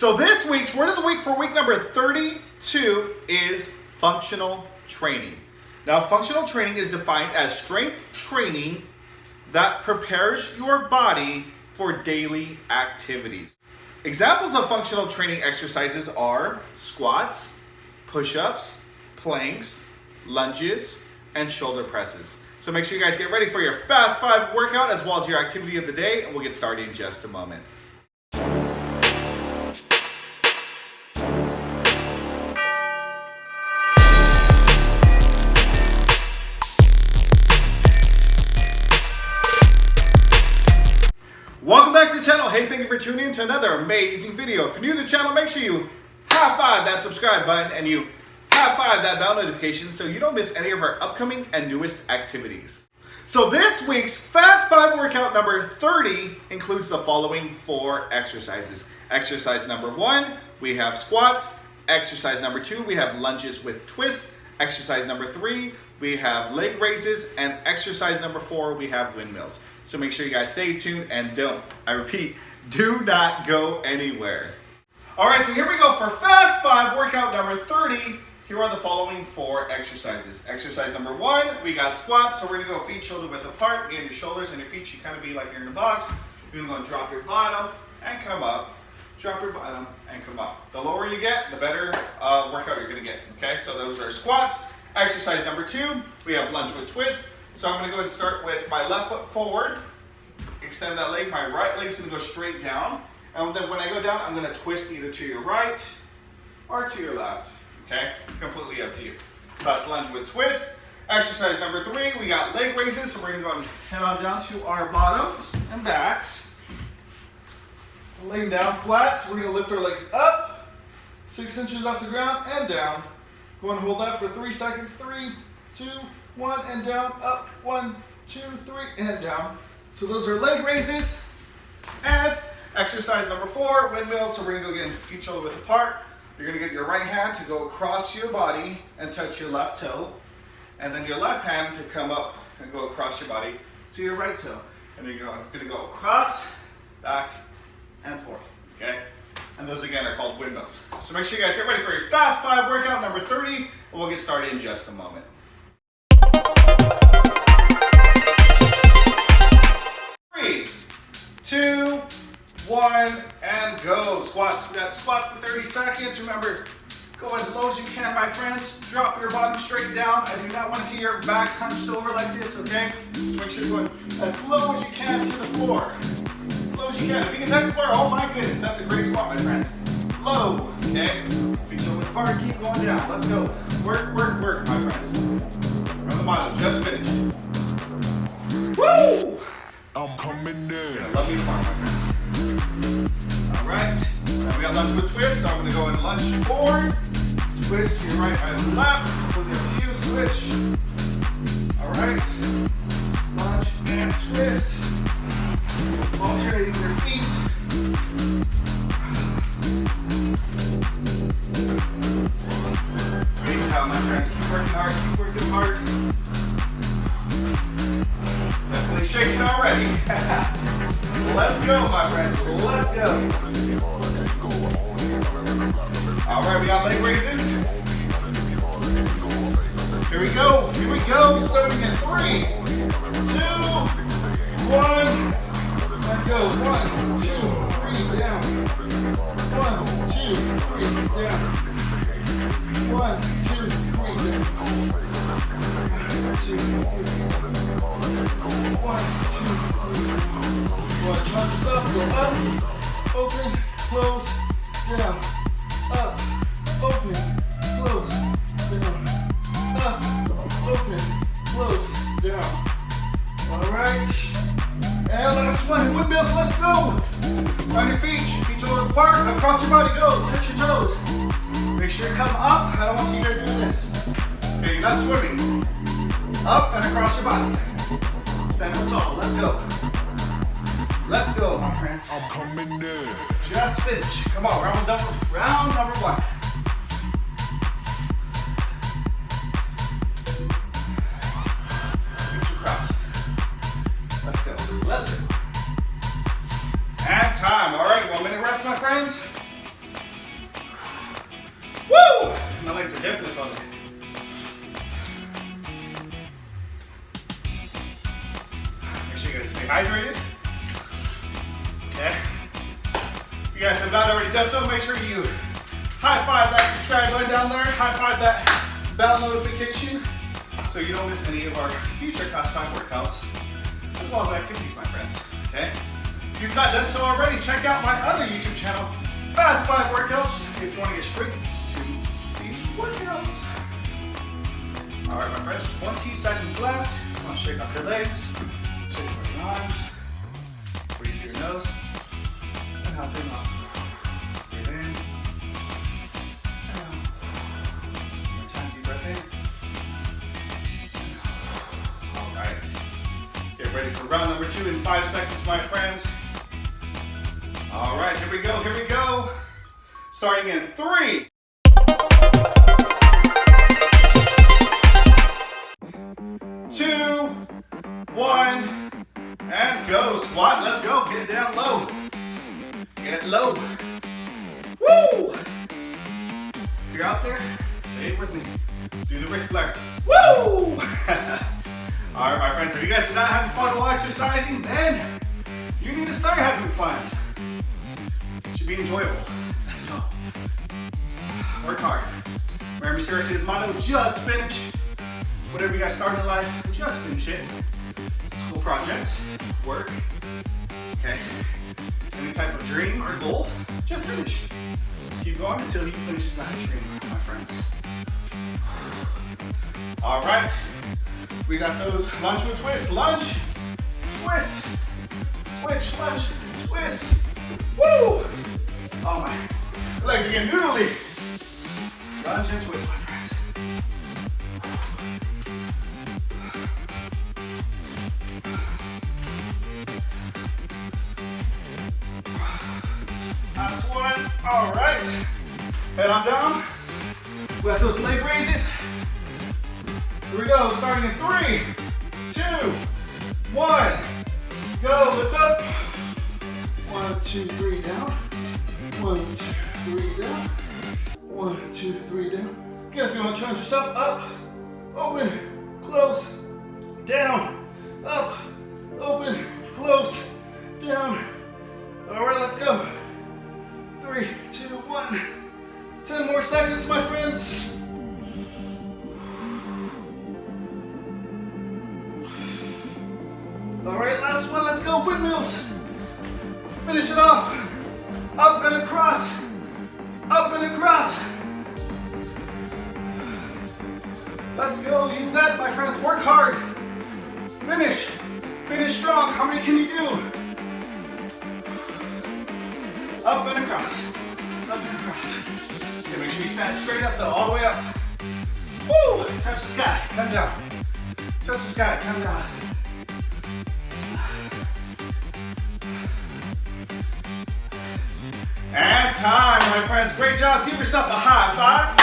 So this week's word of the week for week number 32 is functional training. Now, functional training is defined as strength training that prepares your body for daily activities. Examples of functional training exercises are squats, push-ups, planks, lunges, and shoulder presses. So make sure you guys get ready for your Fast 5 workout as well as your activity of the day, and we'll get started in just a moment. Welcome back to the channel. Hey, thank you for tuning in to another amazing video. If you're new to the channel, make sure you high five that subscribe button and you high five that bell notification so you don't miss any of our upcoming and newest activities. So this week's Fast 5 workout number 30 includes the following 4 exercises. Exercise number 1, we have squats. Exercise number 2, we have lunges with twists. Exercise number 3, we have leg raises. And exercise number 4, we have windmills. So make sure you guys stay tuned and I repeat, do not go anywhere. All right, so here we go for Fast 5 workout number 30. Here are the following 4 exercises. Exercise number 1, we got squats. So we're gonna go feet shoulder width apart. Again, your shoulders and your feet should kind of be like you're in a box. You're gonna drop your bottom and come up. Drop your bottom and come up. The lower you get, the better workout you're gonna get, okay? So those are squats. Exercise number 2, we have lunge with twist. So I'm gonna go ahead and start with my left foot forward. Extend that leg, my right leg's gonna go straight down. And then when I go down, I'm gonna twist either to your right or to your left, okay? Completely up to you. So that's lunge with twist. Exercise number 3, we got leg raises. So we're gonna go and head on down to our bottoms and backs. Laying down flat, so we're gonna lift our legs up, 6 inches off the ground and down. Go and hold that for 3 seconds. 3, 2, 1, and down, up, 1, 2, 3, and down. So those are leg raises. And exercise number 4, windmills. So we're gonna go get feet shoulder width apart. You're gonna get your right hand to go across your body and touch your left toe. And then your left hand to come up and go across your body to your right toe. And then you're gonna go across, back, and forth, okay? And those again are called windmills. So make sure you guys get ready for your Fast 5 workout number 30, and we'll get started in just a moment. 3, 2, 1, and go. Squats. We got squat for 30 seconds. Remember, go as low as you can, my friends. Drop your bottom straight down. I do not want to see your backs hunched over like this, okay? So make sure you're going as low as you can to the floor. As low as you can. If you can touch the floor, oh my goodness, that's a great squat, my friends. Low, okay? Feet shoulder width apart, keep going down. Let's go. Work, work, work, my friends. From the motto, just finished. Woo! I'm coming in. Love you far, my friends. All right. Now we got lunge with twist. So I'm going to go and lunge forward. Twist to your right and left. We'll get to you. Switch. All right. Lunge and twist. Alternating your feet. Great job, my friends. Keep working hard. Keep working hard. Definitely shaking already. Let's go, my friends. Let's go. All right, we got leg raises. Here we go. Here we go. Starting in 3, 2, 1. And go. 1, 2, 3, down. 1, 2, 3, down. 1, 2, 3, down. 2, 3. 1, 2, 3. Go ahead, chop yourself. Go up, open, close, down. Up, open, close, down. Up, open, close, down. All right. And last one, windmills. Let's go. On your feet shoulder apart, across your body. Go. Touch your toes. Make sure you come up. I don't want to see you guys doing this. Okay, you're not swimming. Up and across your body. Stand up tall. Let's go. Let's go, my friends. I'm coming in. Just finish. Come on, we're almost done with round number 1. Feet across. Let's go. Let's go. And time. All right, 1 minute rest, my friends. definitely fun. Make sure you guys stay hydrated. Okay. If you guys have not already done so, make sure you high five that subscribe button down there. High five that bell notification so you don't miss any of our future classified workouts as well as activities, my friends. Okay. If you've not done so already, check out my other YouTube channel, Classified Workouts, if you want to get straight to these workouts. All right, my friends, 20 seconds left. Come on, shake off your legs, shake off your arms, breathe through your nose, and out through your mouth. Breathe in, and out. One more time, deep breath in. And out. All right. Get ready for round number 2 in 5 seconds, my friends. All right, here we go, here we go. Starting in 3, 2, 1, and go. Squat, let's go. Get it down low. Get it low. Woo! If you're out there, say it with me. Do the Ric Flair. Woo! All right, my friends, if you guys are not having fun while exercising, then you need to start having fun. It should be enjoyable. Let's go. Work hard. Remember Garcia's motto, just finish. Whatever you guys start in life, just finish it. School projects, work, okay? Any type of dream or goal, just finish. Keep going until you finish that dream, my friends. All right, we got those lunge with twist, lunge, twist, switch, lunge, twist. Woo! Oh my legs are getting noodly. Lunge and twist, my friends. That's one. All right. Head on down. We got those leg raises. Here we go. Starting in 3, 2, 1. Go. Lift up. 1, 2, 3 down. 1, 2, 3 down. 1, 2, 3 down. Again, if you want to challenge yourself, up, open, close, down, up, open, close, down. All right, let's go. 3, 2, 1. 10 more seconds, my friends. All right, last one. Let's go. Windmills. Finish it off. Up and across. Up and across. Let's go. You got it, my friends. Work hard. Finish. Finish strong. How many can you do? Up and across. Up and across. Okay, make sure you stand straight up though, all the way up. Woo! Touch the sky. Come down. Touch the sky. Come down. And time, my friends. Great job. Give yourself a high five.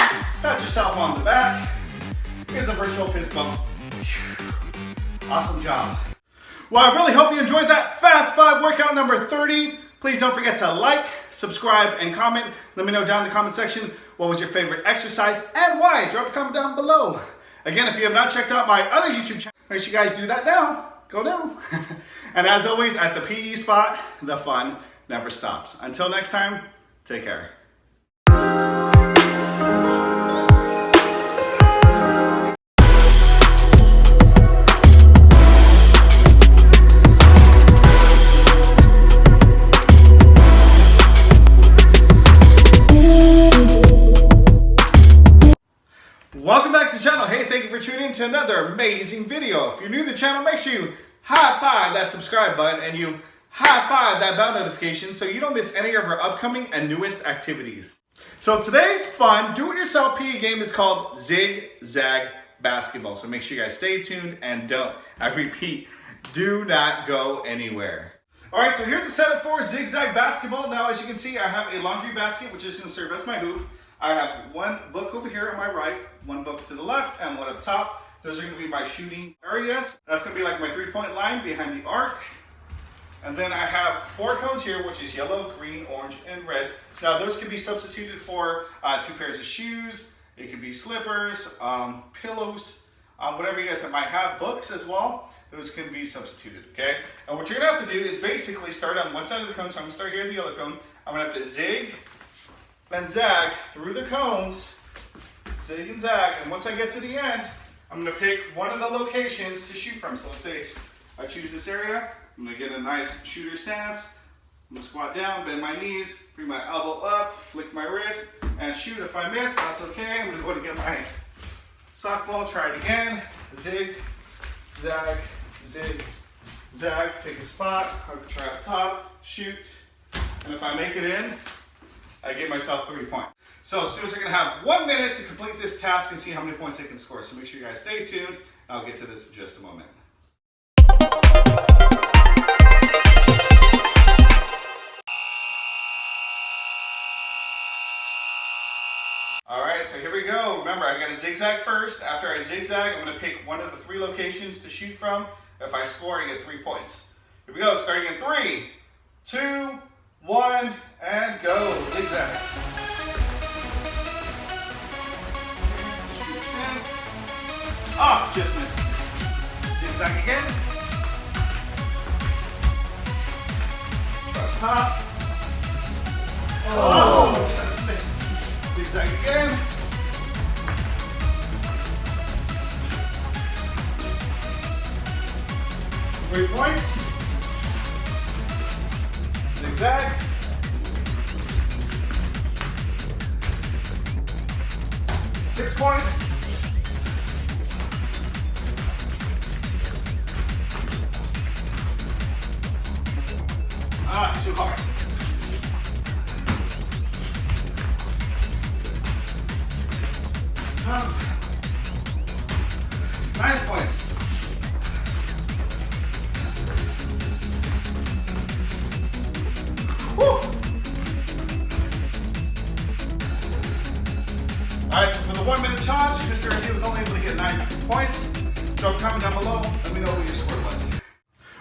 Pat yourself on the back. Here's a virtual fist bump. Awesome job. Well, I really hope you enjoyed that Fast 5 workout number 30. Please don't forget to like, subscribe, and comment. Let me know down in the comment section what was your favorite exercise and why. Drop a comment down below. Again, if you have not checked out my other YouTube channel, make sure you guys do that now. Go down. And as always, at the PE spot, the fun never stops. Until next time, take care. Welcome back to the channel. Hey, thank you for tuning in to another amazing video. If you're new to the channel, make sure you high five that subscribe button and you high five that bell notification so you don't miss any of our upcoming and newest activities. So today's fun do-it-yourself PE game is called Zig Zag Basketball. So make sure you guys stay tuned and don't, I repeat, do not go anywhere. All right, so here's the setup for Zig Zag Basketball. Now, as you can see, I have a laundry basket, which is going to serve as my hoop. I have one book over here on my right, one book to the left, and one up top. Those are going to be my shooting areas. That's going to be like my three-point line behind the arc. And then I have 4 cones here, which is yellow, green, orange, and red. Now those can be substituted for 2 pairs of shoes, It could be slippers, pillows, whatever you guys might have, books as well. Those can be substituted, okay? And what you're gonna have to do is basically start on one side of the cone. So I'm gonna start here at the yellow cone. I'm gonna have to zig and zag through the cones, zig and zag. And once I get to the end, I'm gonna pick one of the locations to shoot from. So let's say I choose this area. I'm gonna get a nice shooter stance. I'm gonna squat down, bend my knees, bring my elbow up, flick my wrist, and shoot. If I miss, that's okay. I'm gonna go to get my softball, try it again. Zig, zag, zig, zag, pick a spot, try up top, shoot. And if I make it in, I give myself 3 points. So students are gonna have 1 minute to complete this task and see how many points they can score. So make sure you guys stay tuned. I'll get to this in just a moment. All right, so here we go. Remember, I gotta zigzag first. After I zigzag, I'm gonna pick one of the 3 locations to shoot from. If I score, I get 3 points. Here we go, starting in 3, 2, 1, and go. Zigzag. Ah, just missed. Zigzag again. Try top. Oh, just missed. Zigzag again. Three points. Zigzag. Six points. Ah, too hard. Up. 9 points. Woo. Alright, so for the 1 minute challenge, Mr. Garcia was only able to get 9 points. Drop a comment down below. Let me know what your score was.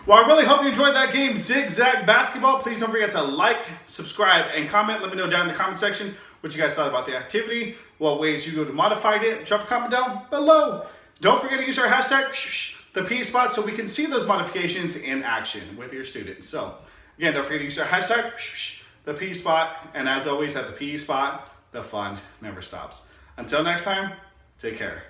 Well, I really hope you enjoyed that game, Zigzag Basketball. Please don't forget to like, subscribe, and comment. Let me know down in the comment section what you guys thought about the activity, what ways you go to modify it. Drop a comment down below. Don't forget to use our hashtag, ThePESpot, so we can see those modifications in action with your students. So, again, don't forget to use our hashtag, ThePESpot. And as always, at the PE Spot, the fun never stops. Until next time, take care.